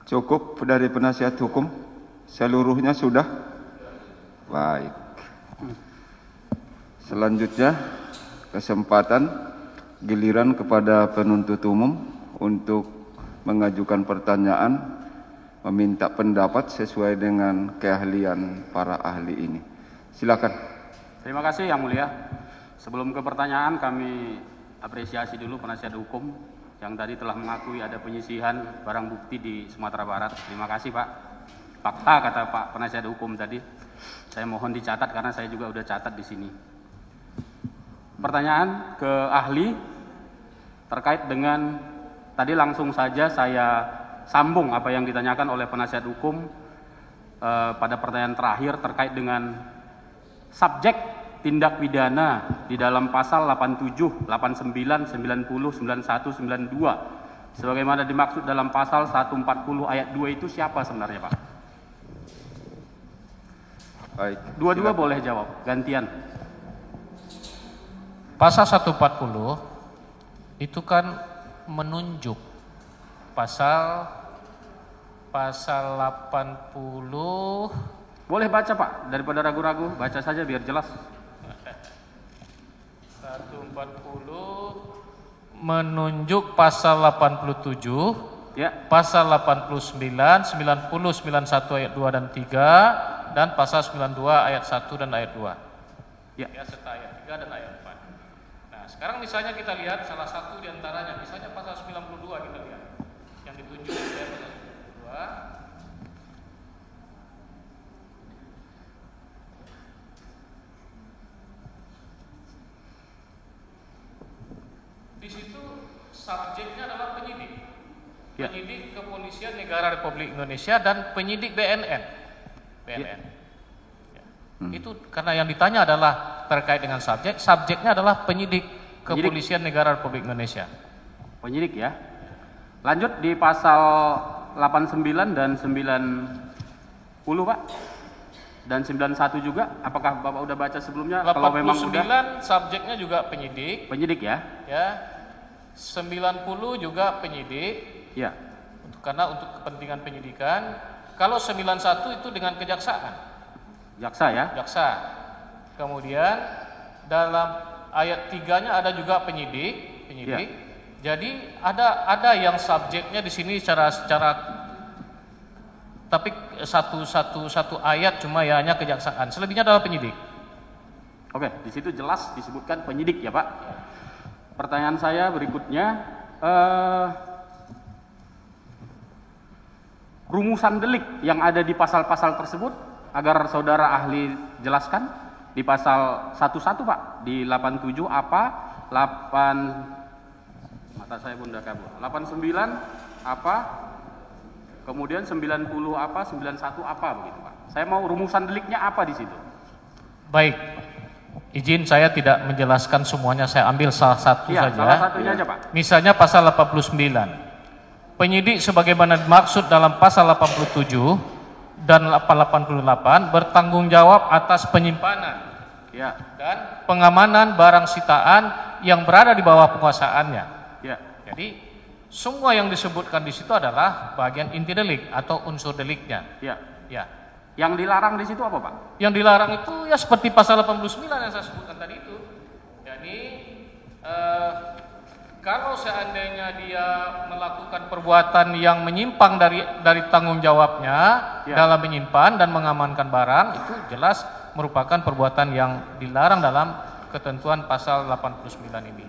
Cukup dari penasihat hukum? Seluruhnya sudah? Baik. Selanjutnya, kesempatan giliran kepada penuntut umum untuk mengajukan pertanyaan, meminta pendapat sesuai dengan keahlian para ahli ini. Silakan. Terima kasih Yang Mulia. Sebelum ke pertanyaan, kami apresiasi dulu penasihat hukum yang tadi telah mengakui ada penyisihan barang bukti di Sumatera Barat. Terima kasih Pak. Fakta kata Pak penasihat hukum tadi. Saya mohon dicatat karena saya juga udah catat di sini. Pertanyaan ke ahli terkait dengan tadi langsung saja saya sambung apa yang ditanyakan oleh penasihat hukum pada pertanyaan terakhir terkait dengan subjek tindak pidana di dalam pasal 87, 89, 90, 91, 92 sebagaimana dimaksud dalam pasal 140 ayat 2 itu siapa sebenarnya Pak? Baik. Dua-dua boleh jawab, gantian. Pasal 140 itu kan menunjuk pasal 80. Boleh baca Pak, daripada ragu-ragu, baca saja biar jelas. 140 menunjuk pasal 87, Ya, pasal 89, 90, 91 ayat 2 dan 3, dan pasal 92 ayat 1 dan ayat 2. ya. Ya, serta ayat 3 dan ayat 4. Nah, sekarang misalnya kita lihat salah satu di antaranya, misalnya pasal 92 kita lihat. Yang ditunjuk oleh pasal 92. Di situ subjeknya adalah penyidik. Ya. Penyidik Kepolisian Negara Republik Indonesia dan penyidik BNN. BNN. Ya. Itu karena yang ditanya adalah terkait dengan subjek, subjeknya adalah penyidik Kepolisian Negara Republik Indonesia. Penyidik ya. Lanjut di pasal 89 dan 90 Pak. Dan 91 juga. Apakah Bapak udah baca sebelumnya? Kalau memang 89 udah, subjeknya juga penyidik. penyidik ya. Ya. 90 juga penyidik. Ya. Karena untuk kepentingan penyidikan. Kalau 91 itu dengan kejaksaan. Jaksa ya. Jaksa. Kemudian dalam ayat 3-nya ada juga penyidik. Ya. Jadi ada yang subjeknya di sini secara tapi satu ayat cuma ya hanya kejaksaan. Selebihnya adalah penyidik. Oke, di situ jelas disebutkan penyidik ya Pak. Pertanyaan saya berikutnya, rumusan delik yang ada di pasal-pasal tersebut agar saudara ahli jelaskan di pasal 11 Pak, di 87 apa, 8 mata saya bunda kabur, 89 apa, kemudian 90 apa, 91 apa begitu Pak. Saya mau rumusan deliknya apa di situ. Baik. Izin saya tidak menjelaskan semuanya, saya ambil salah satu Ya, saja. salah satunya aja Pak. Misalnya pasal 89. Penyidik sebagaimana dimaksud dalam pasal 87 dan 88 bertanggung jawab atas penyimpanan Ya, dan pengamanan barang sitaan yang berada di bawah penguasaannya. ya. Jadi semua yang disebutkan di situ adalah bagian inti delik atau unsur deliknya. Ya. Ya. Yang dilarang di situ apa Pak? Yang dilarang itu ya seperti pasal 89 yang saya sebutkan tadi itu. Jadi kalau seandainya dia melakukan perbuatan yang menyimpang dari tanggung jawabnya dalam menyimpan dan mengamankan barang, itu jelas merupakan perbuatan yang dilarang dalam ketentuan pasal 89 ini.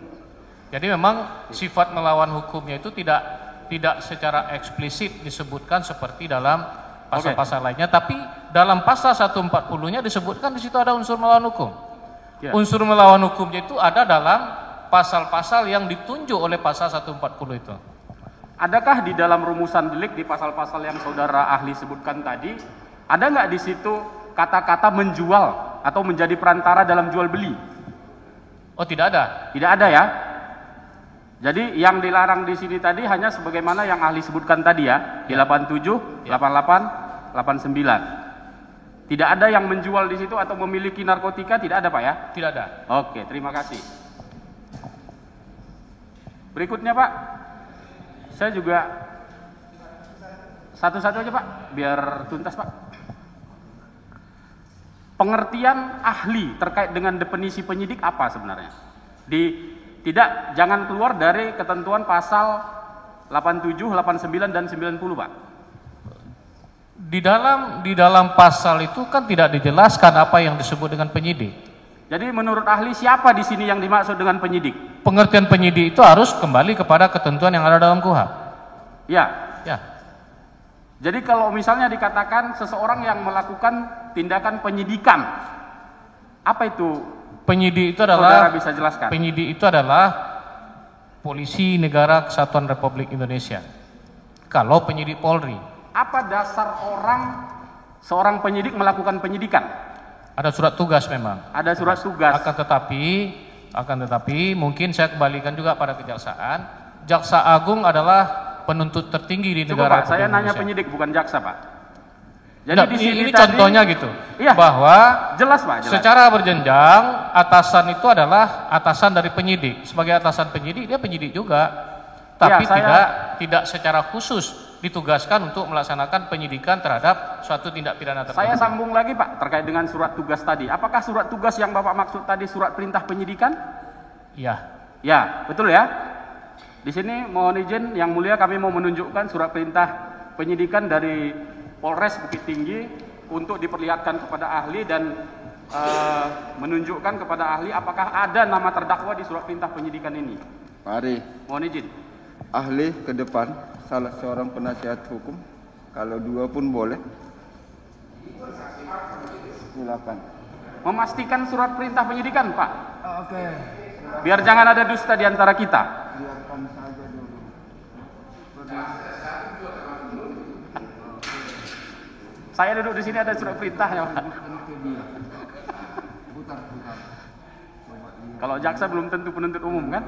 Jadi memang sifat melawan hukumnya itu tidak secara eksplisit disebutkan seperti dalam pasal-pasal lainnya, tapi dalam pasal 140-nya disebutkan di situ ada unsur melawan hukum. Ya. Unsur melawan hukumnya itu ada dalam pasal-pasal yang ditunjuk oleh pasal 140 itu. Adakah di dalam rumusan delik di pasal-pasal yang saudara ahli sebutkan tadi, ada nggak di situ kata-kata menjual atau menjadi perantara dalam jual beli? Oh, tidak ada. Tidak ada ya. Jadi yang dilarang di sini tadi hanya sebagaimana yang ahli sebutkan tadi ya, di 87, 88, 89. Tidak ada yang menjual di situ atau memiliki narkotika, tidak ada Pak ya? Tidak ada. Oke, terima kasih. Berikutnya Pak, saya juga Satu-satu aja Pak, biar tuntas Pak. Pengertian ahli terkait dengan definisi penyidik apa sebenarnya? Jangan keluar dari ketentuan pasal 87, 89 dan 90 Pak. Di dalam pasal itu kan tidak dijelaskan apa yang disebut dengan penyidik. Jadi menurut ahli siapa di sini yang dimaksud dengan penyidik? Pengertian penyidik itu harus kembali kepada ketentuan yang ada dalam KUHP. Ya. Ya. Jadi kalau misalnya dikatakan seseorang yang melakukan tindakan penyidikan, apa itu? Penyidik itu adalah, saudara bisa jelaskan? Penyidik itu adalah Polisi Negara Kesatuan Republik Indonesia. Kalau penyidik Polri. Apa dasar seorang penyidik melakukan penyidikan? Ada surat tugas memang. Ada surat tugas. Akan tetapi mungkin saya kembalikan juga pada kejaksaan. Jaksa Agung adalah penuntut tertinggi di negara. Pak, saya nanya penyidik bukan jaksa Pak. Jadi nah, di sini ini contohnya gitu. Iya, bahwa jelas Pak. Jelas. Secara berjenjang atasan itu adalah atasan dari penyidik. Sebagai atasan penyidik dia penyidik juga, tapi tidak secara khusus ditugaskan untuk melaksanakan penyidikan terhadap suatu tindak pidana tertentu. Saya sambung lagi Pak terkait dengan surat tugas tadi. Apakah surat tugas yang Bapak maksud tadi surat perintah penyidikan? Iya. Ya, betul ya. Di sini mohon izin Yang Mulia kami mau menunjukkan surat perintah penyidikan dari Polres Bukit Tinggi untuk diperlihatkan kepada ahli dan menunjukkan kepada ahli apakah ada nama terdakwa di surat perintah penyidikan ini. Mari. Mohon izin. Ahli ke depan, salah seorang penasihat hukum, kalau dua pun boleh. Silakan. Memastikan surat perintah penyidikan Pak. Oke. Biar jangan ada dusta di antara kita. Biarkan saja dulu. Saya duduk di sini ada surat perintahnya Pak. Kalau jaksa belum tentu penuntut umum kan?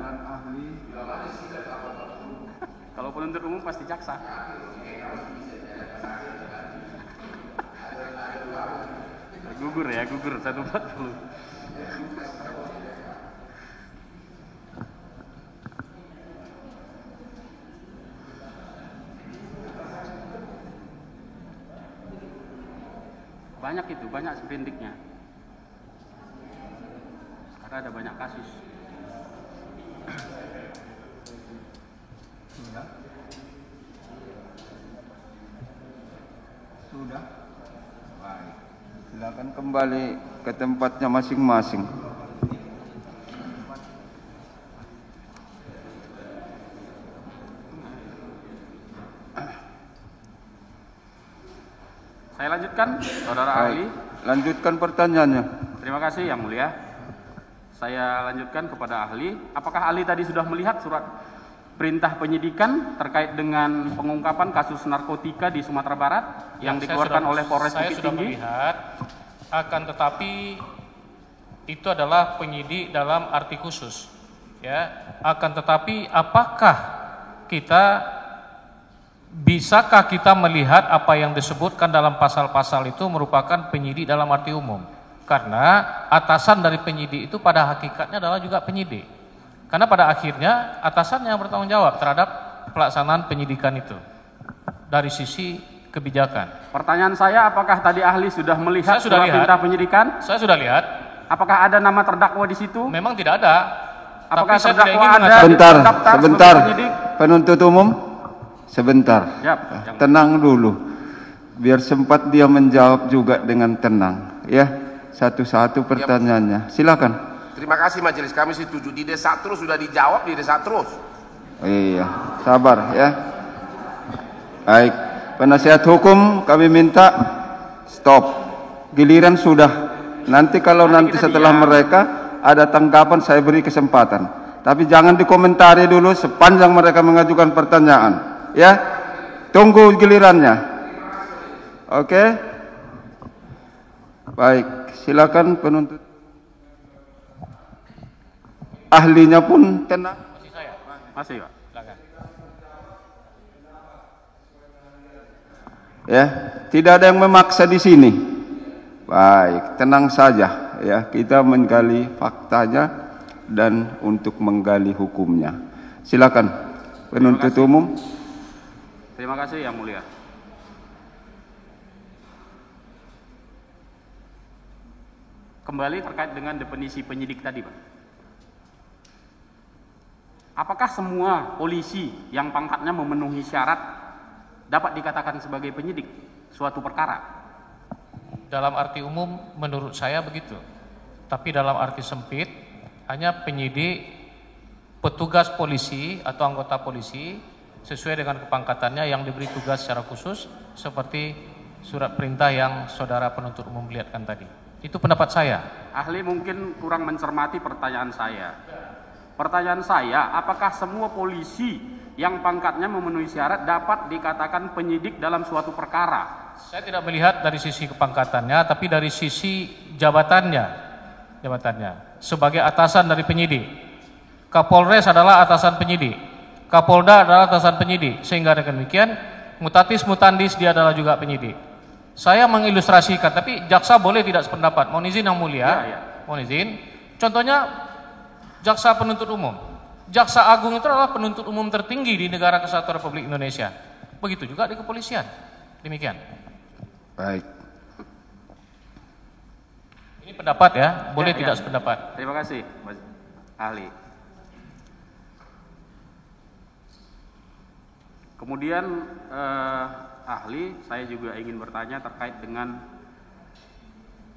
Kalau penuntut umum pasti jaksa. Gugur 140. Banyak sprindiknya. Karena ada banyak kasus. Sudah. Baik. Silakan kembali ke tempatnya masing-masing. Saya lanjutkan, saudara ahli. Lanjutkan pertanyaannya. Terima kasih Yang Mulia. Saya lanjutkan kepada ahli. Apakah ahli tadi sudah melihat surat perintah penyidikan terkait dengan pengungkapan kasus narkotika di Sumatera Barat yang dikeluarkan oleh Polres Bukit Tinggi? Saya sudah melihat, akan tetapi itu adalah penyidik dalam arti khusus. Ya, akan tetapi bisakah kita melihat apa yang disebutkan dalam pasal-pasal itu merupakan penyidik dalam arti umum? Karena atasan dari penyidik itu pada hakikatnya adalah juga penyidik. Karena pada akhirnya atasannya yang bertanggung jawab terhadap pelaksanaan penyidikan itu dari sisi kebijakan. Pertanyaan saya, apakah tadi ahli sudah melihat surat perintah penyidikan? Saya sudah lihat. Apakah ada nama terdakwa di situ? Memang tidak ada. Apakah tapi terdakwa ada? Sebentar. Penuntut umum. Sebentar, Yap, tenang dulu, biar sempat dia menjawab juga dengan tenang, ya. Satu-satu pertanyaannya, silakan. Terima kasih majelis, kami setuju. Di desa terus sudah dijawab, di desa terus. Iya, sabar ya. Baik, penasihat hukum kami minta stop. Giliran sudah. Nanti kalau nanti setelah mereka ada tanggapan saya beri kesempatan. Tapi jangan dikomentari dulu sepanjang mereka mengajukan pertanyaan. Ya, tunggu gilirannya. Oke. Baik, silakan penuntut. Ahlinya pun tenang. Masih saya. Masih, Pak. Silakan. Ya, tidak ada yang memaksa di sini. Baik, tenang saja ya. Kita menggali faktanya dan untuk menggali hukumnya. Silakan penuntut umum. Terima kasih Yang Mulia. kembali terkait dengan definisi penyidik tadi, Pak. Apakah semua polisi yang pangkatnya memenuhi syarat dapat dikatakan sebagai penyidik suatu perkara? Dalam arti umum menurut saya begitu. Tapi dalam arti sempit hanya penyidik, petugas polisi atau anggota polisi sesuai dengan kepangkatannya yang diberi tugas secara khusus seperti surat perintah yang saudara penuntut umum lihatkan tadi. Itu pendapat saya. Ahli mungkin kurang mencermati pertanyaan saya. Pertanyaan saya, apakah semua polisi yang pangkatnya memenuhi syarat dapat dikatakan penyidik dalam suatu perkara? Saya tidak melihat dari sisi kepangkatannya, tapi dari sisi jabatannya. Sebagai atasan dari penyidik. Kapolres adalah atasan penyidik. Kapolda adalah atasan penyidik. Sehingga dengan demikian, mutatis mutandis dia adalah juga penyidik. Saya mengilustrasikan, tapi jaksa boleh tidak sependapat. Mohon izin yang mulia. Mohon izin. Contohnya jaksa penuntut umum. Jaksa agung itu adalah penuntut umum tertinggi di negara Kesatuan Republik Indonesia. Begitu juga di kepolisian. Demikian. Baik. Ini pendapat ya, boleh tidak sependapat. Terima kasih, Mas Ahli. Kemudian ahli, saya juga ingin bertanya terkait dengan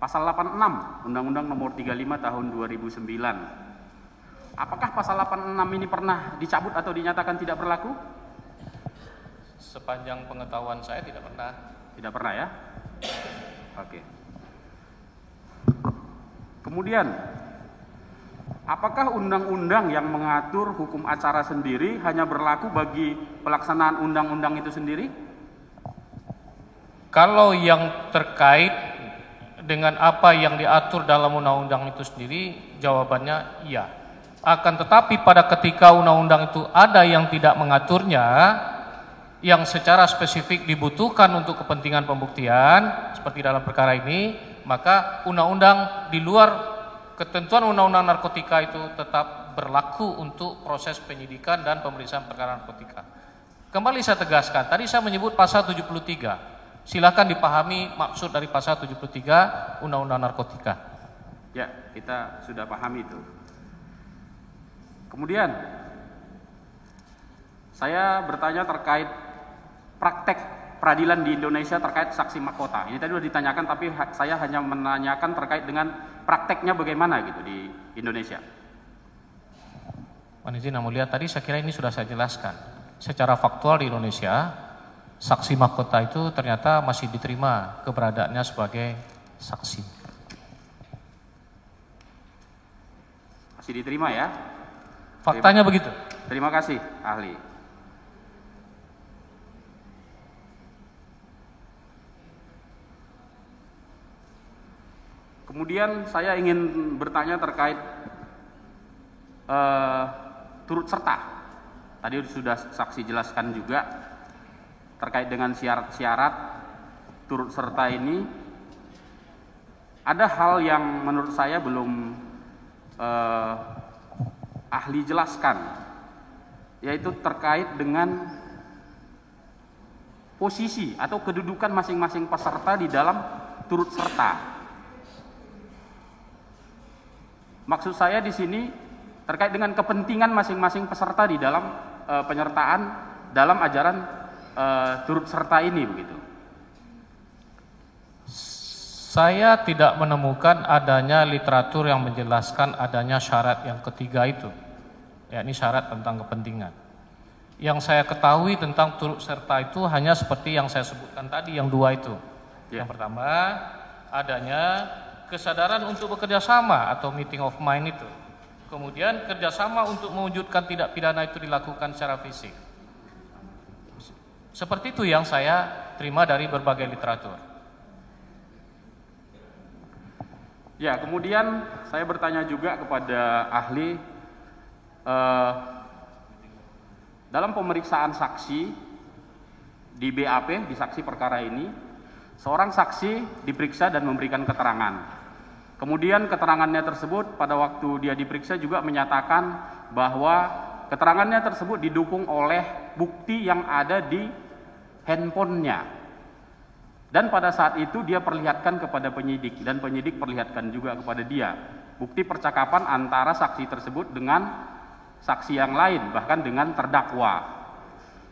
pasal 86 Undang-Undang Nomor 35 Tahun 2009. Apakah pasal 86 ini pernah dicabut atau dinyatakan tidak berlaku? Sepanjang pengetahuan saya tidak pernah. Tidak pernah ya? Oke. Kemudian, apakah undang-undang yang mengatur hukum acara sendiri hanya berlaku bagi pelaksanaan undang-undang itu sendiri? Kalau yang terkait dengan apa yang diatur dalam undang-undang itu sendiri, jawabannya iya. Akan tetapi pada ketika undang-undang itu ada yang tidak mengaturnya, yang secara spesifik dibutuhkan untuk kepentingan pembuktian, seperti dalam perkara ini, maka undang-undang di luar ketentuan undang-undang narkotika itu tetap berlaku untuk proses penyidikan dan pemeriksaan perkara narkotika. Kembali saya tegaskan, tadi saya menyebut pasal 73. Silakan dipahami maksud dari pasal 73 undang-undang narkotika. Ya, kita sudah pahami itu. Kemudian saya bertanya terkait praktek peradilan di Indonesia terkait saksi mahkota. Ini tadi sudah ditanyakan, tapi saya hanya menanyakan terkait dengan prakteknya bagaimana gitu di Indonesia. Mohon izin, Yang Mulia, tadi saya kira ini sudah saya jelaskan. Secara faktual di Indonesia, saksi mahkota itu ternyata masih diterima keberadaannya sebagai saksi. Masih diterima ya? Faktanya begitu. Terima kasih, ahli. Kemudian saya ingin bertanya terkait turut serta. Tadi sudah saksi jelaskan juga terkait dengan syarat-syarat turut serta ini. Ada hal yang menurut saya belum ahli jelaskan, yaitu terkait dengan posisi atau kedudukan masing-masing peserta di dalam turut serta. Maksud saya di sini terkait dengan kepentingan masing-masing peserta di dalam penyertaan dalam ajaran turut serta ini begitu. Saya tidak menemukan adanya literatur yang menjelaskan adanya syarat yang ketiga itu, yakni syarat tentang kepentingan. Yang saya ketahui tentang turut serta itu hanya seperti yang saya sebutkan tadi, yang dua itu. Yang pertama, adanya kesadaran untuk bekerja sama atau meeting of mind itu. Kemudian kerjasama untuk mewujudkan tindak pidana itu dilakukan secara fisik. Seperti itu yang saya terima dari berbagai literatur. Ya, kemudian saya bertanya juga kepada ahli dalam pemeriksaan saksi di BAP, di saksi perkara ini, seorang saksi diperiksa dan memberikan keterangan. Kemudian keterangannya tersebut pada waktu dia diperiksa juga menyatakan bahwa keterangannya tersebut didukung oleh bukti yang ada di handphonenya. Dan pada saat itu dia perlihatkan kepada penyidik dan penyidik perlihatkan juga kepada dia bukti percakapan antara saksi tersebut dengan saksi yang lain, bahkan dengan terdakwa.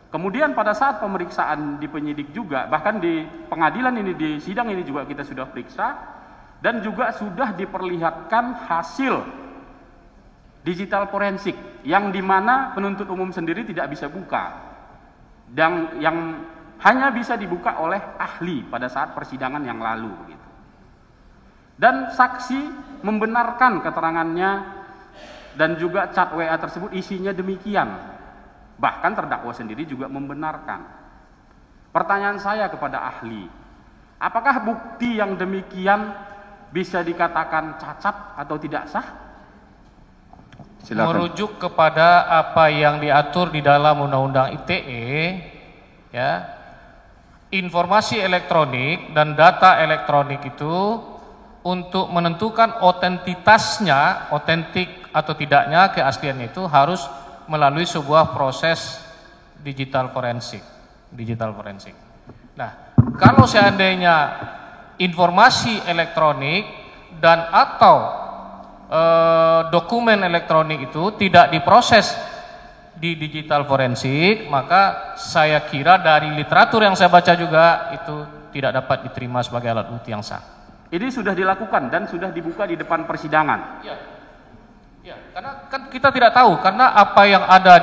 Kemudian pada saat pemeriksaan di penyidik juga, bahkan di pengadilan ini, di sidang ini juga kita sudah periksa, dan juga sudah diperlihatkan hasil digital forensik yang dimana penuntut umum sendiri tidak bisa buka, dan yang hanya bisa dibuka oleh ahli pada saat persidangan yang lalu begitu. Dan saksi membenarkan keterangannya dan juga chat WA tersebut isinya demikian. Bahkan terdakwa sendiri juga membenarkan. Pertanyaan saya kepada ahli, apakah bukti yang demikian bisa dikatakan cacat atau tidak sah? Silakan. Merujuk kepada apa yang diatur di dalam Undang-Undang ITE, ya, informasi elektronik dan data elektronik itu untuk menentukan otentitasnya, otentik atau tidaknya keasliannya itu harus melalui sebuah proses digital forensik. Nah, kalau seandainya informasi elektronik dan atau dokumen elektronik itu tidak diproses di digital forensik, maka saya kira dari literatur yang saya baca juga itu tidak dapat diterima sebagai alat bukti yang sah. Ini sudah dilakukan dan sudah dibuka di depan persidangan. Ya, karena kan kita tidak tahu, karena apa yang ada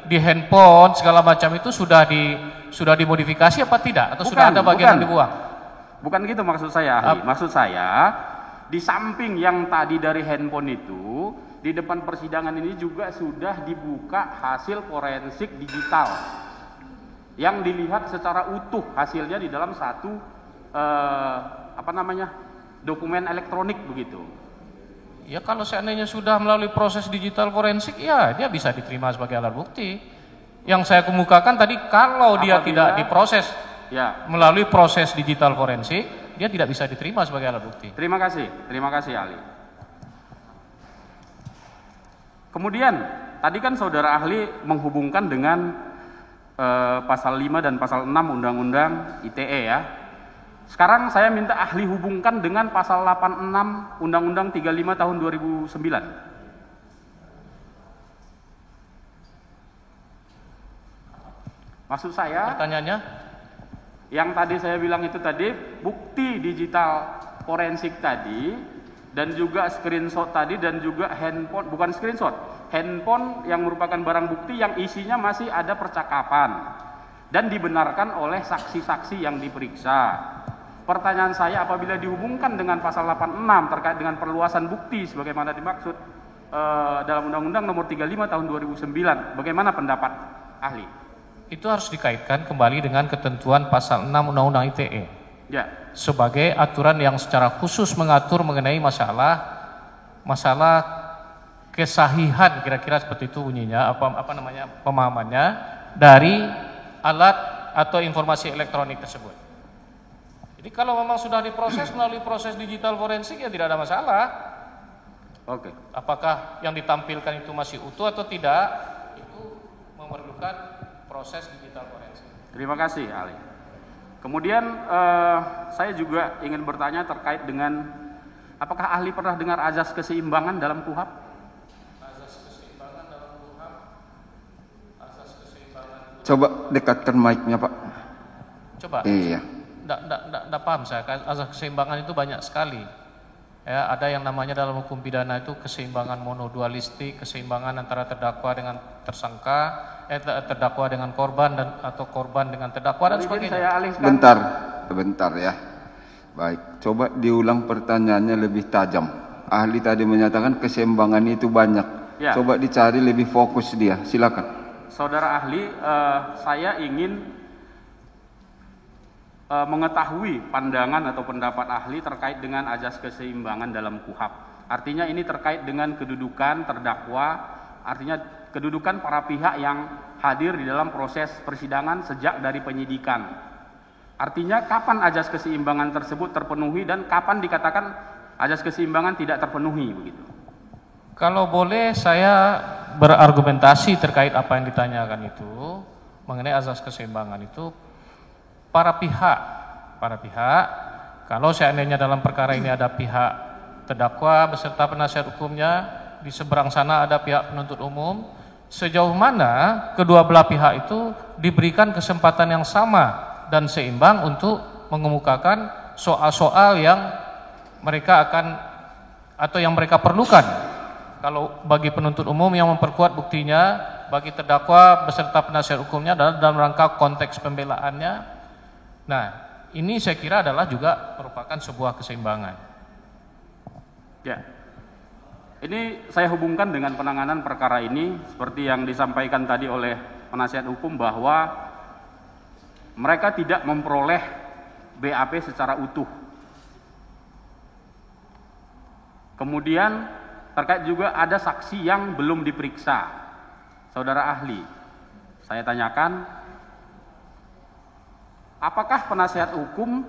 di handphone segala macam itu sudah dimodifikasi apa tidak, atau sudah ada bagian yang dibuang. Bukan gitu maksud saya, ahli. Maksud saya, di samping yang tadi dari handphone itu, di depan persidangan ini juga sudah dibuka hasil forensik digital yang dilihat secara utuh hasilnya di dalam satu dokumen elektronik begitu. Ya, kalau seandainya sudah melalui proses digital forensik, ya dia bisa diterima sebagai alat bukti. Yang saya kemukakan tadi, kalau dia tidak diproses melalui proses digital forensik, dia tidak bisa diterima sebagai alat bukti. Terima kasih ahli. Kemudian, tadi kan saudara ahli menghubungkan dengan pasal 5 dan pasal 6 Undang-Undang ITE ya. Sekarang saya minta ahli hubungkan dengan pasal 86 Undang-Undang 35 tahun 2009. Maksud saya, pertanyaannya, yang tadi saya bilang itu tadi, bukti digital forensik tadi, dan juga screenshot tadi, dan juga handphone, bukan screenshot, handphone yang merupakan barang bukti yang isinya masih ada percakapan, dan dibenarkan oleh saksi-saksi yang diperiksa. Pertanyaan saya, apabila dihubungkan dengan pasal 86 terkait dengan perluasan bukti sebagaimana dimaksud dalam Undang-Undang Nomor 35 Tahun 2009, bagaimana pendapat ahli? Itu harus dikaitkan kembali dengan ketentuan pasal 6 Undang-Undang ITE. Ya. Sebagai aturan yang secara khusus mengatur mengenai masalah kesahihan, kira-kira seperti itu bunyinya, pemahamannya dari alat atau informasi elektronik tersebut. Jadi kalau memang sudah diproses melalui proses digital forensik, ya tidak ada masalah. Oke. Apakah yang ditampilkan itu masih utuh atau tidak, itu memerlukan proses digital forensik. Terima kasih ahli. Kemudian saya juga ingin bertanya terkait dengan, apakah ahli pernah dengar azas keseimbangan dalam KUHAP? Azas keseimbangan dalam KUHAP. Coba dekatkan mic-nya, Pak. Coba. Iya. Tidak paham saya. Azas keseimbangan itu banyak sekali. Ya, ada yang namanya dalam hukum pidana itu keseimbangan monodualistik, keseimbangan antara terdakwa dengan tersangka, terdakwa dengan korban atau korban dengan terdakwa dan sebagainya. Bentar ya. Baik, coba diulang pertanyaannya lebih tajam. Ahli tadi menyatakan keseimbangan itu banyak. Ya. Coba dicari lebih fokus dia. Silakan. Saudara ahli, saya ingin mengetahui pandangan atau pendapat ahli terkait dengan azas keseimbangan dalam KUHAP. Artinya ini terkait dengan kedudukan terdakwa, artinya kedudukan para pihak yang hadir di dalam proses persidangan sejak dari penyidikan. Artinya kapan azas keseimbangan tersebut terpenuhi dan kapan dikatakan azas keseimbangan tidak terpenuhi begitu. Kalau boleh saya berargumentasi terkait apa yang ditanyakan itu mengenai azas keseimbangan itu. Para pihak pihak. Kalau seandainya dalam perkara ini ada pihak terdakwa beserta penasihat hukumnya, di seberang sana ada pihak penuntut umum, sejauh mana kedua belah pihak itu diberikan kesempatan yang sama dan seimbang untuk mengemukakan soal-soal yang mereka akan atau yang mereka perlukan. Kalau bagi penuntut umum yang memperkuat buktinya, bagi terdakwa beserta penasihat hukumnya dalam rangka konteks pembelaannya. Nah, ini saya kira adalah juga merupakan sebuah keseimbangan. Ya, ini saya hubungkan dengan penanganan perkara ini seperti yang disampaikan tadi oleh penasihat hukum bahwa mereka tidak memperoleh BAP secara utuh. Kemudian terkait juga ada saksi yang belum diperiksa. Saudara ahli, saya tanyakan, apakah penasihat hukum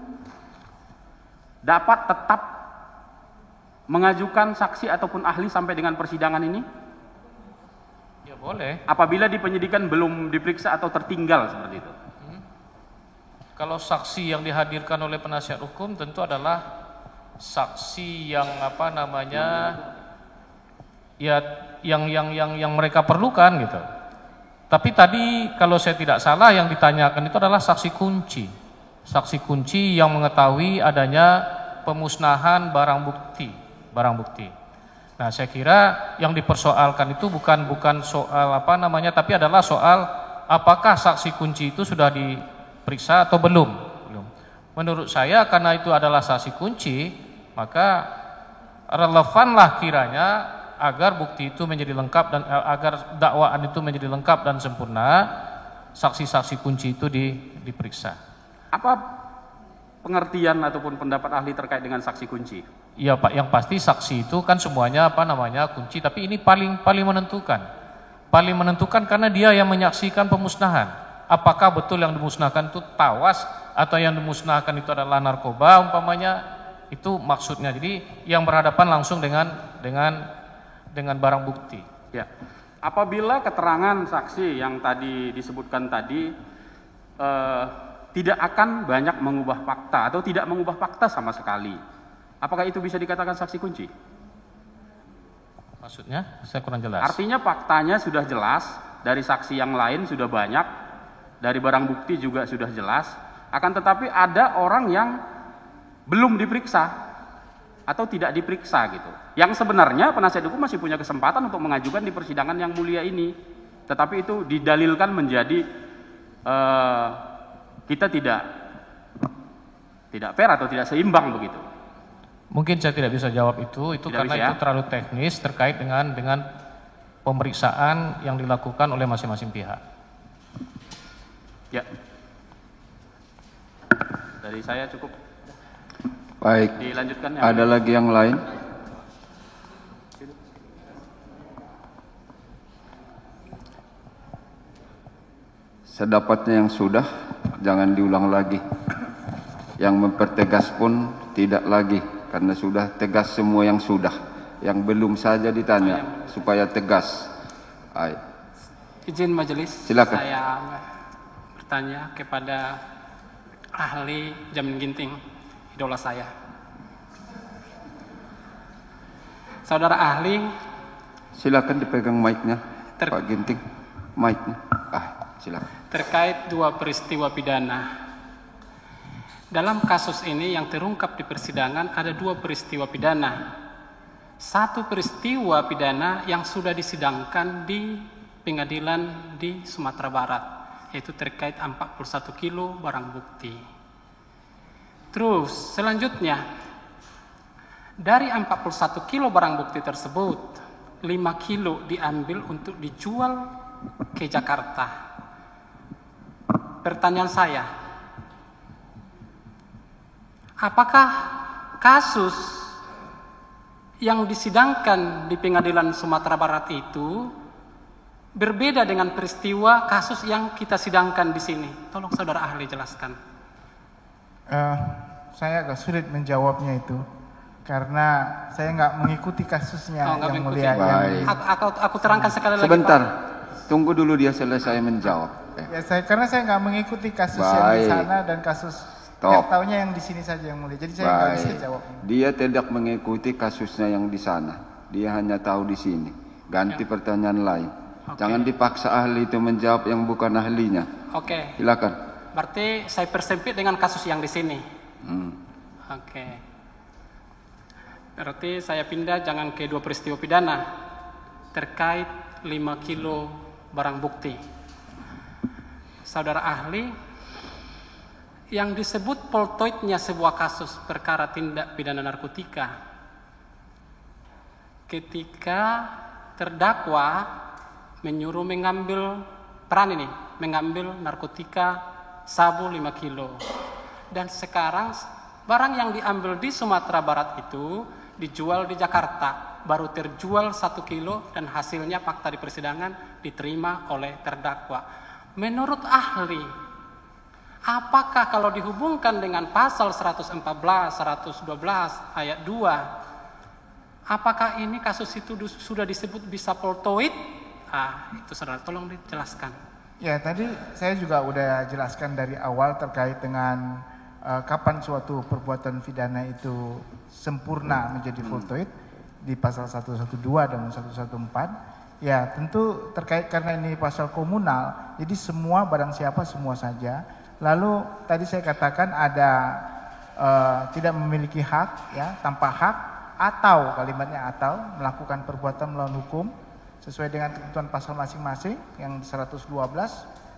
dapat tetap mengajukan saksi ataupun ahli sampai dengan persidangan ini? Ya boleh. Apabila di penyidikan belum diperiksa atau tertinggal seperti itu. Kalau saksi yang dihadirkan oleh penasihat hukum tentu adalah saksi yang yang mereka perlukan gitu. Tapi tadi kalau saya tidak salah yang ditanyakan itu adalah saksi kunci. Saksi kunci yang mengetahui adanya pemusnahan barang bukti. Nah, saya kira yang dipersoalkan itu bukan soal tapi adalah soal apakah saksi kunci itu sudah diperiksa atau belum. Menurut saya karena itu adalah saksi kunci, maka relevanlah kiranya agar bukti itu menjadi lengkap dan agar dakwaan itu menjadi lengkap dan sempurna, saksi-saksi kunci itu diperiksa. Apa pengertian ataupun pendapat ahli terkait dengan saksi kunci? Iya Pak, yang pasti saksi itu kan semuanya kunci, tapi ini paling menentukan. Paling menentukan karena dia yang menyaksikan pemusnahan. Apakah betul yang dimusnahkan itu tawas atau yang dimusnahkan itu adalah narkoba umpamanya, itu maksudnya. Jadi yang berhadapan langsung dengan barang bukti. Ya. Apabila keterangan saksi yang tadi disebutkan tadi tidak akan banyak mengubah fakta atau tidak mengubah fakta sama sekali, apakah itu bisa dikatakan saksi kunci? Maksudnya saya kurang jelas. Artinya faktanya sudah jelas, dari saksi yang lain sudah banyak, dari barang bukti juga sudah jelas, akan tetapi ada orang yang belum diperiksa atau tidak diperiksa gitu. Yang sebenarnya penasihat hukum masih punya kesempatan untuk mengajukan di persidangan yang mulia ini, tetapi itu didalilkan menjadi kita tidak fair atau tidak seimbang begitu. Mungkin saya tidak bisa jawab itu Tidak karena bisa, itu terlalu teknis terkait dengan pemeriksaan yang dilakukan oleh masing-masing pihak. Ya. Dari saya cukup. Baik. Dilanjutkan ya. Ada lagi yang lain? Sedapatnya yang sudah, jangan diulang lagi. Yang mempertegas pun tidak lagi, karena sudah tegas semua yang sudah. Yang belum saja ditanya, supaya tegas. Baik. Izin majelis, Silakan. saya bertanya kepada ahli Jamin Ginting, idola saya. Saudara ahli, Silakan dipegang mic-nya, Pak Ginting. Mic-nya. Silakan. terkait dua peristiwa pidana. Dalam kasus ini yang terungkap di persidangan ada dua peristiwa pidana. Satu peristiwa pidana yang sudah disidangkan di pengadilan di Sumatera Barat, yaitu terkait 41 kilo barang bukti. Terus selanjutnya, dari 41 kilo barang bukti tersebut, 5 kilo diambil untuk dijual ke Jakarta. Pertanyaan saya, apakah kasus yang disidangkan di pengadilan Sumatera Barat itu berbeda dengan peristiwa kasus yang kita sidangkan di sini? Tolong saudara ahli jelaskan. Saya agak sulit menjawabnya itu karena saya nggak mengikuti kasusnya yang mulia. Baik. Aku terangkan sekali lagi. Sebentar, Pak. tunggu dulu dia selesai menjawab. Ya, karena saya nggak mengikuti kasus yang di sana dan kasus Stop. Yang taunya yang di sini saja yang mulia. Jadi saya nggak bisa Baik. jawab. Dia tidak mengikuti kasusnya yang di sana. Dia hanya tahu di sini. Ganti pertanyaan lain. Jangan dipaksa ahli itu menjawab yang bukan ahlinya. Oke. Silakan. Berarti saya persempit dengan kasus yang di sini. Oke. Berarti saya pindah jangan ke 2 peristiwa pidana terkait 5 kilo barang bukti. Saudara ahli, yang disebut poltoidnya sebuah kasus perkara tindak pidana narkotika ketika terdakwa menyuruh mengambil mengambil narkotika sabu 5 kilo. Dan sekarang barang yang diambil di Sumatera Barat itu dijual di Jakarta, baru terjual 1 kilo dan hasilnya fakta di persidangan diterima oleh terdakwa. Menurut ahli, apakah kalau dihubungkan dengan pasal 114, 112 ayat 2, apakah ini kasus itu sudah disebut bisa poltoid? Itu saudara tolong dijelaskan. Ya, tadi saya juga udah jelaskan dari awal terkait dengan kapan suatu perbuatan pidana itu sempurna menjadi voltoid di pasal 112 dan 114. Ya, tentu terkait karena ini pasal komunal, jadi semua barang siapa semua saja. Lalu tadi saya katakan ada tidak memiliki hak, ya, tanpa hak, atau kalimatnya atau melakukan perbuatan melawan hukum sesuai dengan ketentuan pasal masing-masing yang 112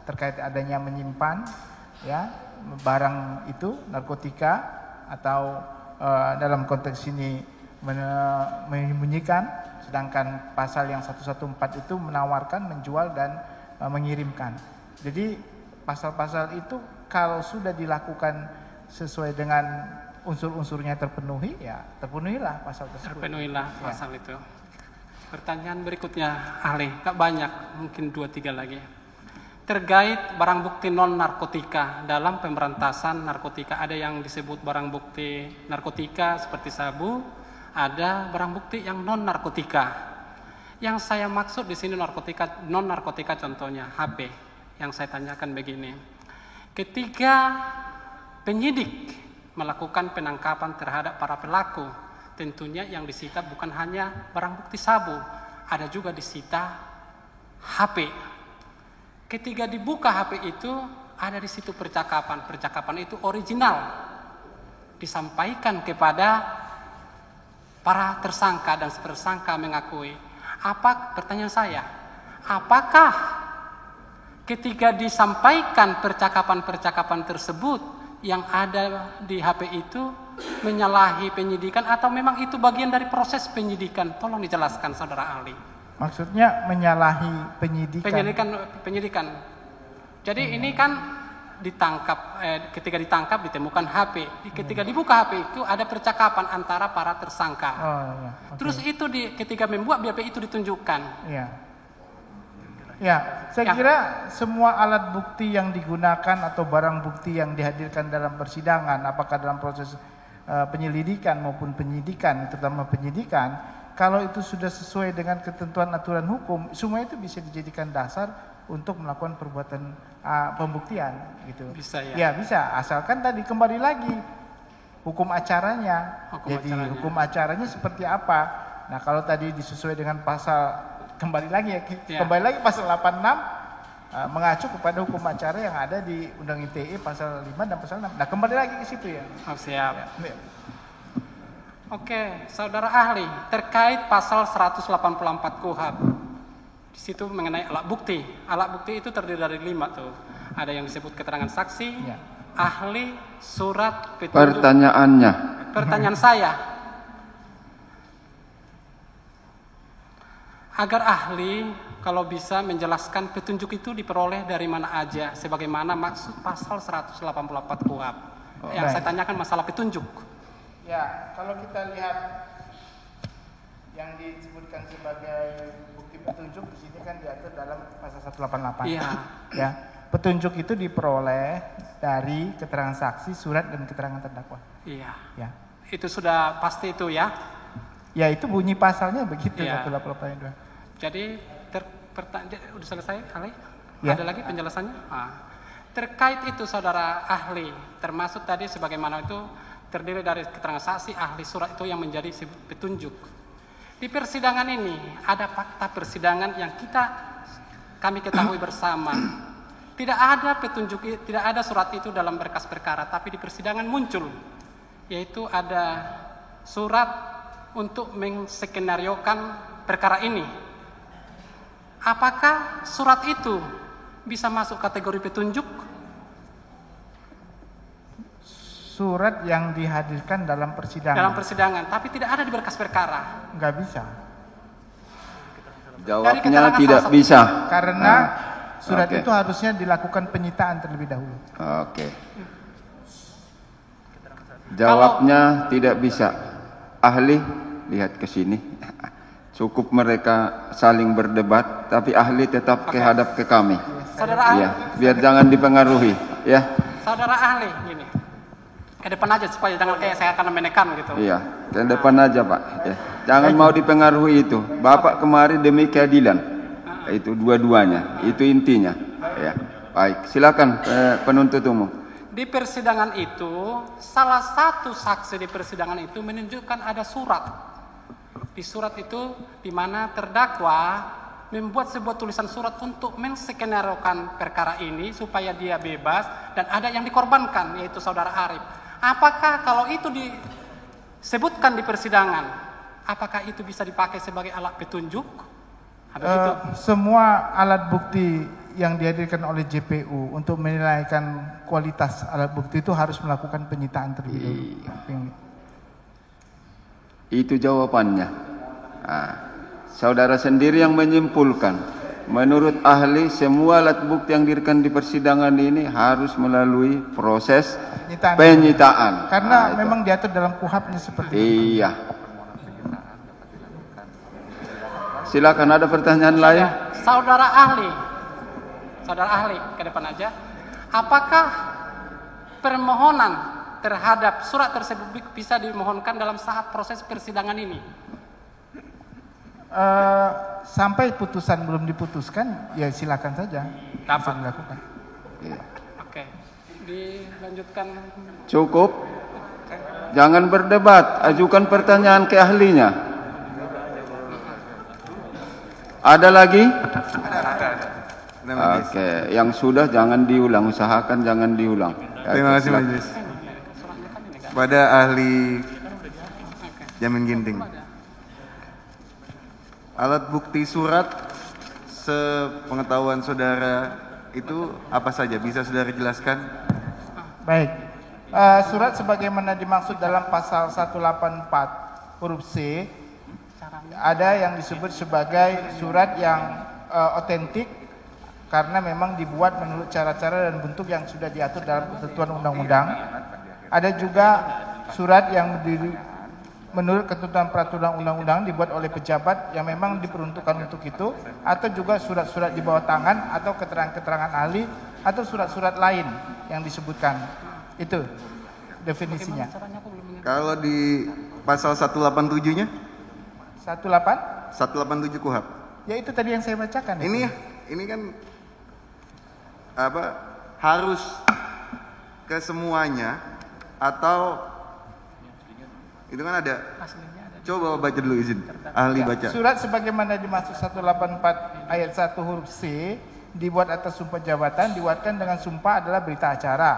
terkait adanya menyimpan, ya, barang itu narkotika atau dalam konteks ini menyembunyikan, sedangkan pasal yang 114 itu menawarkan, menjual dan mengirimkan. Jadi pasal-pasal itu kalau sudah dilakukan sesuai dengan unsur-unsurnya terpenuhi, ya terpenuhilah pasal tersebut. Terpenuhilah pasal itu. Pertanyaan berikutnya ahli, gak banyak, mungkin 2-3 lagi. Terkait barang bukti non narkotika dalam pemberantasan narkotika, ada yang disebut barang bukti narkotika seperti sabu, ada barang bukti yang non narkotika. Yang saya maksud di sini narkotika non narkotika, contohnya HP. Yang saya tanyakan begini, ketika penyidik melakukan penangkapan terhadap para pelaku, tentunya yang disita bukan hanya barang bukti sabu, ada juga disita HP. Ketika dibuka HP itu, ada di situ percakapan itu original, disampaikan kepada para tersangka dan tersangka mengakui. Pertanyaan saya, apakah ketika disampaikan percakapan tersebut yang ada di HP itu menyalahi penyidikan atau memang itu bagian dari proses penyidikan? Tolong dijelaskan saudara ahli. Maksudnya menyalahi penyidikan. Jadi ini kan ditangkap, ketika ditangkap ditemukan HP. Ketika dibuka HP itu ada percakapan antara para tersangka. Okay. Terus itu ketika membuat BAP itu ditunjukkan. Iya. Ya, saya kira semua alat bukti yang digunakan atau barang bukti yang dihadirkan dalam persidangan, apakah dalam proses penyelidikan maupun penyidikan, terutama penyidikan, kalau itu sudah sesuai dengan ketentuan aturan hukum, semua itu bisa dijadikan dasar untuk melakukan perbuatan pembuktian, gitu. Bisa ya? Ya bisa, asalkan tadi kembali lagi hukum acaranya. Hukum acaranya seperti apa? Nah, kalau tadi disesuai dengan pasal, kembali lagi pasal 86 mengacu kepada hukum acara yang ada di Undang ITE pasal 5 dan pasal 6. Nah, kembali lagi ke situ ya. Siap. Ya. Oke, saudara ahli, terkait pasal 184 KUHP. Di situ mengenai alat bukti. Alat bukti itu terdiri dari 5 tuh. Ada yang disebut keterangan saksi, ahli, surat, petunjuk. Pertanyaan saya, agar ahli kalau bisa menjelaskan petunjuk itu diperoleh dari mana aja, sebagaimana maksud pasal 184 KUHP. Yang saya tanyakan masalah petunjuk. Ya, kalau kita lihat yang disebutkan sebagai bukti petunjuk di sini kan diatur dalam pasal 188. Iya. Ya, petunjuk itu diperoleh dari keterangan saksi, surat dan keterangan terdakwa. Iya. Ya. Itu sudah pasti itu ya. Ya, itu bunyi pasalnya begitu, iya. 188. Jadi udah selesai, Ali? Ya. Ada lagi penjelasannya? Terkait itu saudara ahli, termasuk tadi sebagaimana itu terdiri dari keterangan saksi, ahli, surat itu yang menjadi petunjuk. Di persidangan ini ada fakta persidangan yang kami ketahui bersama. Tidak ada petunjuk, tidak ada surat itu dalam berkas perkara, tapi di persidangan muncul, yaitu ada surat untuk menskenariokan perkara ini. Apakah surat itu bisa masuk kategori petunjuk? Surat yang dihadirkan dalam persidangan. Dalam persidangan, tapi tidak ada di berkas perkara. Nggak bisa. Jawabnya tidak bisa. Karena surat itu harusnya dilakukan penyitaan terlebih dahulu. Oke. Jawabnya tidak bisa. Ahli, lihat ke sini. Cukup mereka saling berdebat, tapi ahli tetap kehadap ke kami. Saudara ahli. Ya, biar jangan dipengaruhi, ya. Saudara ahli, gini. Ke depan aja supaya jangan kayak saya akan menekan gitu. Iya, ke depan aja Pak. Ya. Jangan mau dipengaruhi itu. Bapak kemarin demi keadilan. Itu dua-duanya. Itu intinya. Ya. Baik, silakan penuntut umum. Di persidangan itu, salah satu saksi di persidangan itu menunjukkan ada surat. Di surat itu, di mana terdakwa membuat sebuah tulisan surat untuk menskenariokan perkara ini supaya dia bebas dan ada yang dikorbankan, yaitu saudara Arif. Apakah kalau itu disebutkan di persidangan, apakah itu bisa dipakai sebagai alat petunjuk? Semua alat bukti yang dihadirkan oleh JPU untuk menilaikan kualitas alat bukti itu harus melakukan penyitaan terlebih dahulu. Itu jawabannya. Nah, saudara sendiri yang menyimpulkan. Menurut ahli, semua alat bukti yang dihadirkan di persidangan ini harus melalui proses penyitaan. Karena memang diatur dalam KUHAP-nya seperti itu. Iya. Silakan, ada pertanyaan lain? Saudara ahli ke depan aja. Apakah permohonan terhadap surat tersebut bisa dimohonkan dalam saat proses persidangan ini? Sampai putusan belum diputuskan, ya silakan saja. Bisa dilakukan. Iya. Oke, dilanjutkan. Cukup. Jangan berdebat, ajukan pertanyaan ke ahlinya. Ada lagi? Oke, yang sudah jangan diulang, usahakan jangan diulang. Terima kasih Majelis. Pada ahli Jamin Ginting. Alat bukti surat sepengetahuan saudara itu apa saja? Bisa saudara jelaskan? Baik. Surat sebagaimana dimaksud dalam pasal 184 huruf C, ada yang disebut sebagai surat yang otentik karena memang dibuat menurut cara-cara dan bentuk yang sudah diatur dalam ketentuan undang-undang. Ada juga surat yang menurut ketentuan peraturan undang-undang dibuat oleh pejabat yang memang diperuntukkan untuk itu, atau juga surat-surat di bawah tangan atau keterangan-keterangan ahli atau surat-surat lain yang disebutkan. Itu definisinya. Kalau di pasal 187-nya? 187 KUHAP. Ya itu tadi yang saya bacakan. Ini kan harus ke semuanya atau itu kan ada. Coba baca dulu izin. Ahli baca. Surat sebagaimana dimaksud 184 ayat 1 huruf C dibuat atas sumpah jabatan, dibuatkan dengan sumpah adalah berita acara.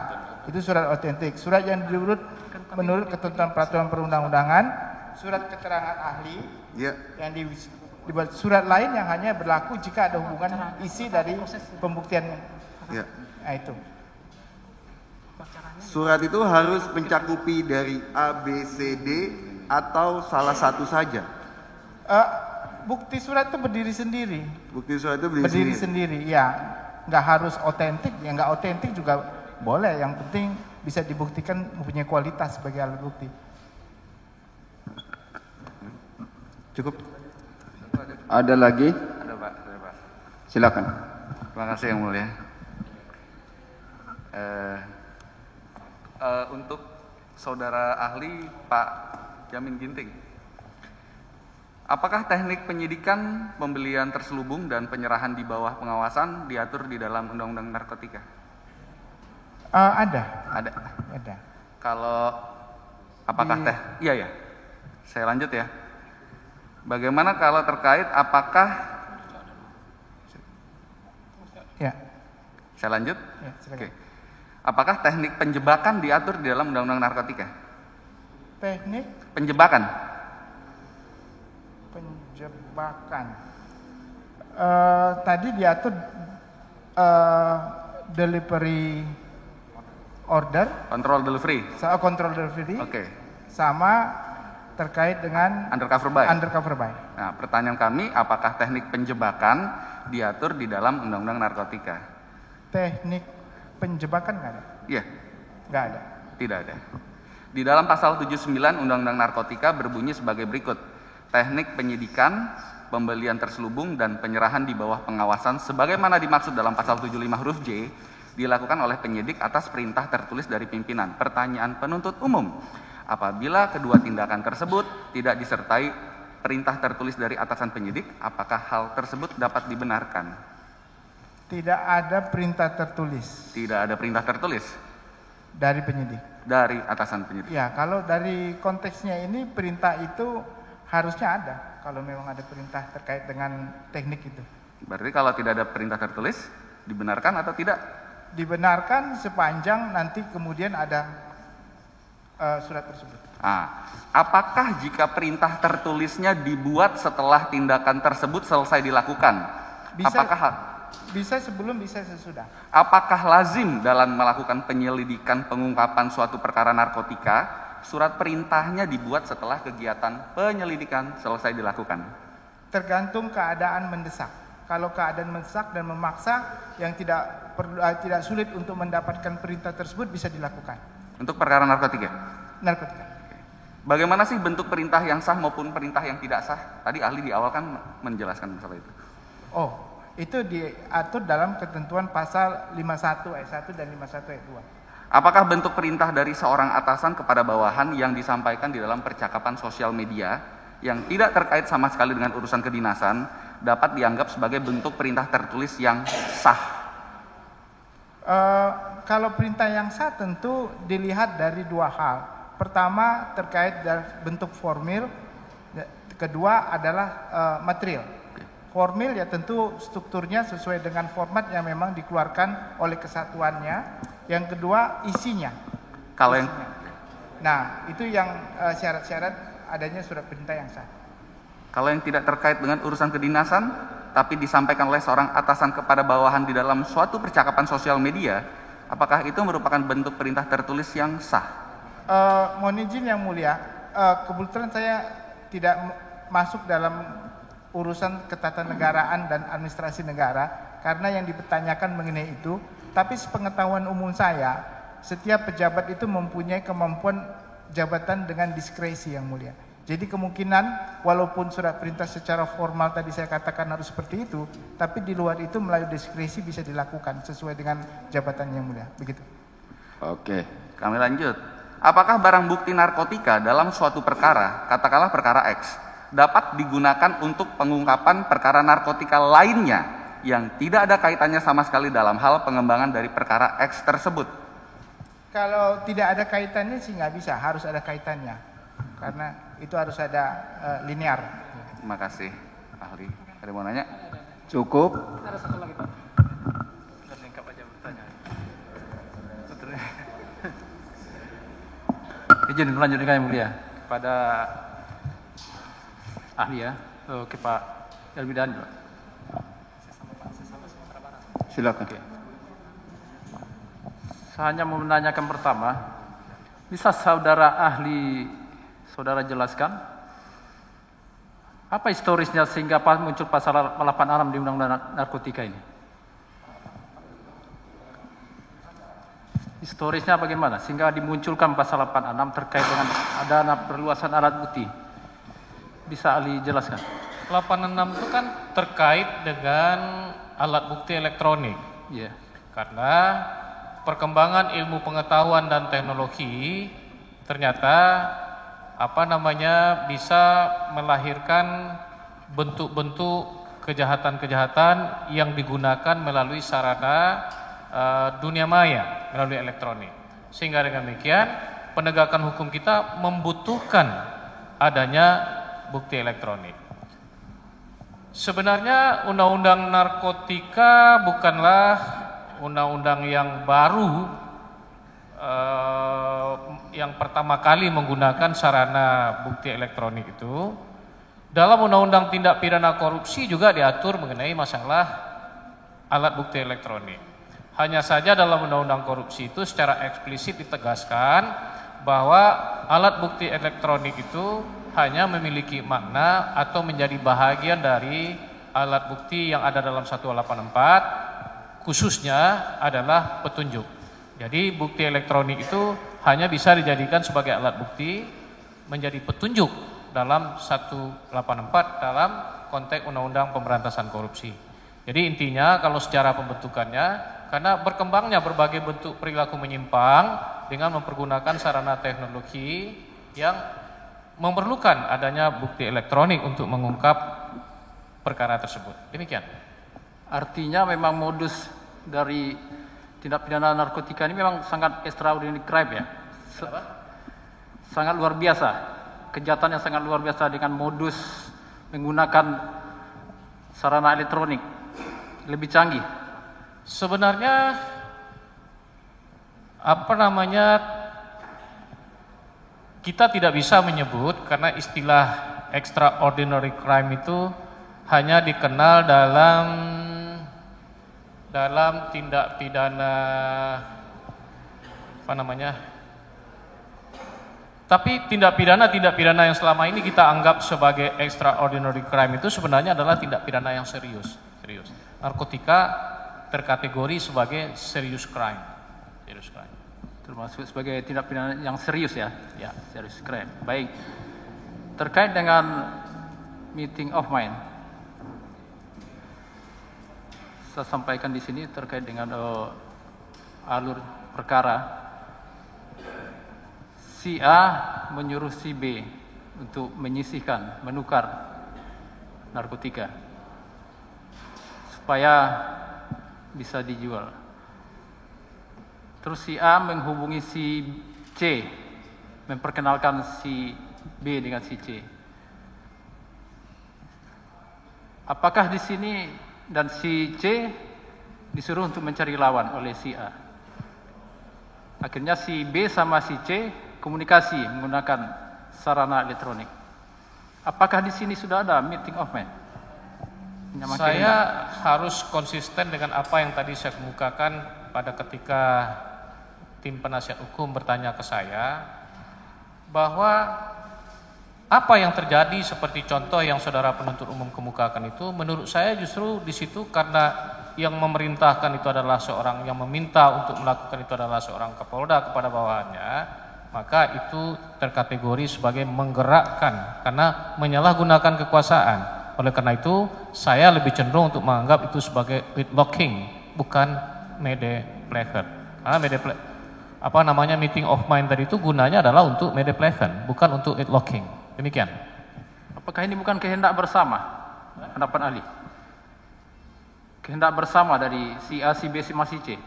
Itu surat otentik. Surat yang diurut menurut ketentuan peraturan perundang-undangan, surat keterangan ahli, yang dibuat surat lain yang hanya berlaku jika ada hubungan isi dari pembuktian. Nah itu. Surat itu harus mencakupi dari A, B, C, D atau salah satu saja? Bukti surat itu berdiri sendiri. Bukti surat itu berdiri sendiri, ya. Nggak harus otentik, ya nggak otentik juga boleh. Yang penting bisa dibuktikan mempunyai kualitas sebagai alat bukti. Cukup. Ada lagi? Ada Pak. Silakan. Terima kasih Yang Mulia. Untuk saudara ahli Pak Jamin Ginting, apakah teknik penyidikan, pembelian terselubung dan penyerahan di bawah pengawasan diatur di dalam Undang-Undang Narkotika? Ada. Ada. Kalau apakah Iya ya. Saya lanjut ya. Bagaimana kalau terkait apakah Ya. Saya lanjut? Ya, silakan. Oke. Apakah teknik penjebakan diatur di dalam Undang-Undang Narkotika? Teknik Penjebakan. tadi diatur delivery order, Control delivery. control delivery, Oke. sama terkait dengan Undercover buy. undercover buy. Nah, pertanyaan kami, apakah teknik penjebakan diatur di dalam Undang-Undang Narkotika? Teknik penjebakan nggak ada? Iya, Nggak ada. tidak ada. Di dalam pasal 79 Undang-Undang Narkotika berbunyi sebagai berikut. Teknik penyidikan, pembelian terselubung, dan penyerahan di bawah pengawasan sebagaimana dimaksud dalam pasal 75 huruf J dilakukan oleh penyidik atas perintah tertulis dari pimpinan. Pertanyaan penuntut umum, apabila kedua tindakan tersebut tidak disertai perintah tertulis dari atasan penyidik, apakah hal tersebut dapat dibenarkan? Tidak ada perintah tertulis Tidak ada perintah tertulis dari penyidik. dari atasan penyidik. Ya, kalau dari konteksnya ini perintah itu harusnya ada kalau memang ada perintah terkait dengan teknik itu. Berarti kalau tidak ada perintah tertulis, dibenarkan atau tidak? Dibenarkan sepanjang nanti kemudian ada surat tersebut. Apakah jika perintah tertulisnya dibuat setelah tindakan tersebut selesai dilakukan? Bisa sebelum, bisa sesudah. Apakah lazim dalam melakukan penyelidikan pengungkapan suatu perkara narkotika, surat perintahnya dibuat setelah kegiatan penyelidikan selesai dilakukan? Tergantung keadaan mendesak. Kalau keadaan mendesak dan memaksa yang tidak sulit untuk mendapatkan perintah tersebut bisa dilakukan. Untuk perkara narkotika? Narkotika. Bagaimana sih bentuk perintah yang sah maupun perintah yang tidak sah? Tadi ahli di awal kan menjelaskan masalah itu. Itu diatur dalam ketentuan pasal 51 ayat 1 dan 51 ayat 2. Apakah bentuk perintah dari seorang atasan kepada bawahan yang disampaikan di dalam percakapan sosial media yang tidak terkait sama sekali dengan urusan kedinasan dapat dianggap sebagai bentuk perintah tertulis yang sah? Kalau perintah yang sah tentu dilihat dari dua hal. Pertama terkait dari bentuk formil, kedua adalah material. Formil ya tentu strukturnya sesuai dengan format yang memang dikeluarkan oleh kesatuannya. Yang kedua isinya. Nah, itu yang syarat-syarat adanya surat perintah yang sah. Kalau yang tidak terkait dengan urusan kedinasan, tapi disampaikan oleh seorang atasan kepada bawahan di dalam suatu percakapan sosial media, apakah itu merupakan bentuk perintah tertulis yang sah? Mohon izin yang mulia, kebetulan saya tidak masuk dalam urusan ketatanegaraan dan administrasi negara karena yang dipertanyakan mengenai itu. Tapi sepengetahuan umum saya, setiap pejabat itu mempunyai kemampuan jabatan dengan diskresi yang mulia. Jadi kemungkinan walaupun surat perintah secara formal tadi saya katakan harus seperti itu, tapi di luar itu melalui diskresi bisa dilakukan sesuai dengan jabatan yang mulia. Begitu. Oke, kami lanjut. Apakah barang bukti narkotika dalam suatu perkara, katakanlah perkara X, dapat digunakan untuk pengungkapan perkara narkotika lainnya yang tidak ada kaitannya sama sekali dalam hal pengembangan dari perkara X tersebut? Kalau tidak ada kaitannya sih nggak bisa, harus ada kaitannya. Karena itu harus ada linear. Terima kasih, ahli. Ada mau nanya? Cukup. Ada satu lagi Pak. Lengkap aja bertanya. Izin melanjutkan yang mulia kepada ahli ya, ke Pak Elbidan. Silakan. Oke. Saya hanya mau menanyakan pertama, bisa saudara ahli saudara jelaskan apa historisnya sehingga muncul pasal 86 di Undang-Undang Narkotika ini? Historisnya bagaimana sehingga dimunculkan pasal 86 terkait dengan adanya perluasan alat bukti? Bisa ahli jelaskan? 86 itu kan terkait dengan alat bukti elektronik. Iya. Karena perkembangan ilmu pengetahuan dan teknologi ternyata bisa melahirkan bentuk-bentuk kejahatan-kejahatan yang digunakan melalui sarana dunia maya melalui elektronik. Sehingga dengan demikian penegakan hukum kita membutuhkan adanya bukti elektronik. Sebenarnya undang-undang narkotika bukanlah undang-undang yang baru, yang pertama kali menggunakan sarana bukti elektronik itu. Dalam undang-undang tindak pidana korupsi juga diatur mengenai masalah alat bukti elektronik. Hanya saja dalam undang-undang korupsi itu secara eksplisit ditegaskan bahwa alat bukti elektronik itu hanya memiliki makna atau menjadi bahagian dari alat bukti yang ada dalam 184, khususnya adalah petunjuk. Jadi bukti elektronik itu hanya bisa dijadikan sebagai alat bukti menjadi petunjuk dalam 184 dalam konteks Undang-Undang Pemberantasan Korupsi. Jadi intinya kalau secara pembentukannya, karena berkembangnya berbagai bentuk perilaku menyimpang dengan mempergunakan sarana teknologi yang memerlukan adanya bukti elektronik untuk mengungkap perkara tersebut. Demikian. Artinya memang modus dari tindak pidana narkotika ini memang sangat extraordinary crime ya. Sangat luar biasa. Kejahatan yang sangat luar biasa dengan modus menggunakan sarana elektronik lebih canggih. Sebenarnya kita tidak bisa menyebut karena istilah extraordinary crime itu hanya dikenal dalam tindak pidana tapi tindak pidana yang selama ini kita anggap sebagai extraordinary crime itu sebenarnya adalah tindak pidana yang serius. Narkotika terkategori sebagai serious crime. Termasuk sebagai tindak pidana yang serius ya? Ya, serius crime. Baik. Terkait dengan meeting of mind, saya sampaikan di sini terkait dengan alur perkara. Si A menyuruh si B untuk menyisihkan, menukar narkotika supaya bisa dijual. Terus si A menghubungi si C, memperkenalkan si B dengan si C. Apakah di sini dan si C disuruh untuk mencari lawan oleh si A? Akhirnya si B sama si C komunikasi menggunakan sarana elektronik. Apakah di sini sudah ada meeting of mind? Saya harus konsisten dengan apa yang tadi saya kemukakan pada ketika tim penasihat hukum bertanya ke saya bahwa apa yang terjadi seperti contoh yang saudara penuntut umum kemukakan itu menurut saya justru di situ karena yang memerintahkan itu adalah seorang yang meminta untuk melakukan itu adalah seorang Kapolda kepada bawahannya, maka itu terkategori sebagai menggerakkan karena menyalahgunakan kekuasaan. Oleh karena itu saya lebih cenderung untuk menganggap itu sebagai locking bukan medepleger. Karena meeting of mind tadi itu gunanya adalah untuk medepleger, bukan untuk locking. Demikian. Apakah ini bukan kehendak bersama? Pendapat ahli. Kehendak bersama dari si A, si B, si C.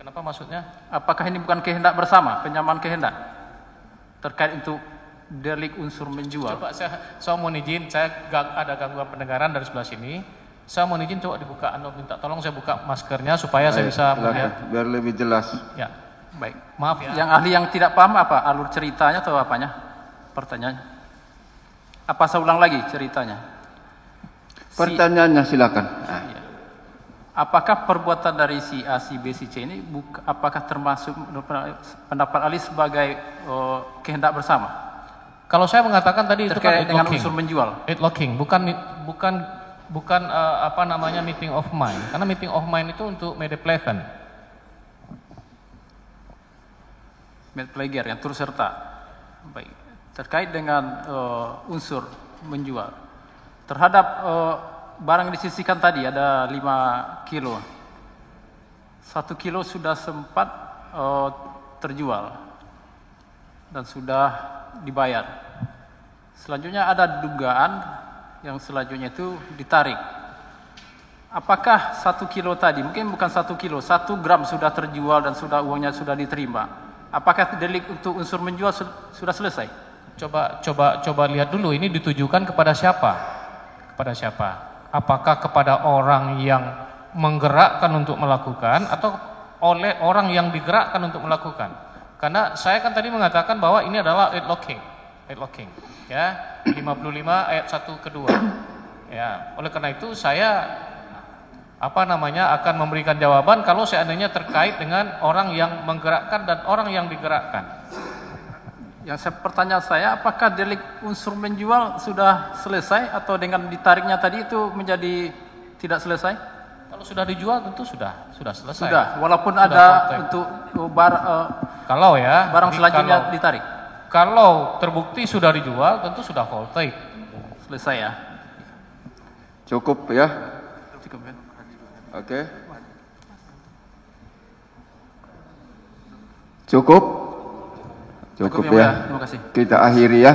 Kenapa maksudnya? Apakah ini bukan kehendak bersama, penyamaan kehendak terkait untuk delik unsur menjual? Coba saya mohon izin, saya ada gangguan pendengaran dari sebelah sini. Saya mohon izin coba dibuka, minta tolong saya buka maskernya supaya saya bisa melihat. Biar lebih jelas. Ya, baik. Maaf ya. Yang ahli yang tidak paham apa alur ceritanya atau apanya? Pertanyaannya. Apa saya ulang lagi ceritanya? Pertanyaannya silakan. Ya. Apakah perbuatan dari si A, si B, si C ini apakah termasuk pendapat ahli sebagai kehendak bersama? Kalau saya mengatakan tadi itu kan dengan unsur menjual. Locking, bukan meeting of mind. Karena meeting of mind itu untuk medepleger. Medepleger yang turut serta. Baik. Terkait dengan unsur menjual. Terhadap barang yang disisihkan tadi ada 5 kilo. 1 kilo sudah sempat terjual dan sudah dibayar. Selanjutnya ada dugaan yang selanjutnya itu ditarik. apakah 1 kilo tadi, mungkin bukan 1 kilo, 1 gram sudah terjual dan sudah uangnya sudah diterima. Apakah delik untuk unsur menjual sudah selesai? Coba lihat dulu ini ditujukan kepada siapa? Kepada siapa? Apakah kepada orang yang menggerakkan untuk melakukan atau oleh orang yang digerakkan untuk melakukan? Karena saya kan tadi mengatakan bahwa ini adalah locking, ya 55 ayat 1 kedua. Ya, oleh karena itu saya akan memberikan jawaban kalau seandainya terkait dengan orang yang menggerakkan dan orang yang digerakkan. Yang pertanyaan saya, apakah delik unsur menjual sudah selesai atau dengan ditariknya tadi itu menjadi tidak selesai? Kalau sudah dijual tentu sudah selesai. Sudah, walaupun sudah ada kontek. untuk kalau ya barang selanjutnya ditarik. Kalau terbukti sudah dijual tentu sudah full take. Selesai ya. Cukup ya. Cukup ya. Oke. Cukup? Cukup Cukup ya. Terima kasih. Kita akhiri ya.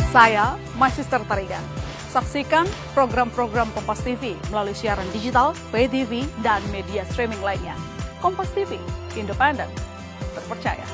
Saya Magister Tarigan. Saksikan program-program Kompas TV melalui siaran digital, pay TV, dan media streaming lainnya. Kompas TV, independen, terpercaya.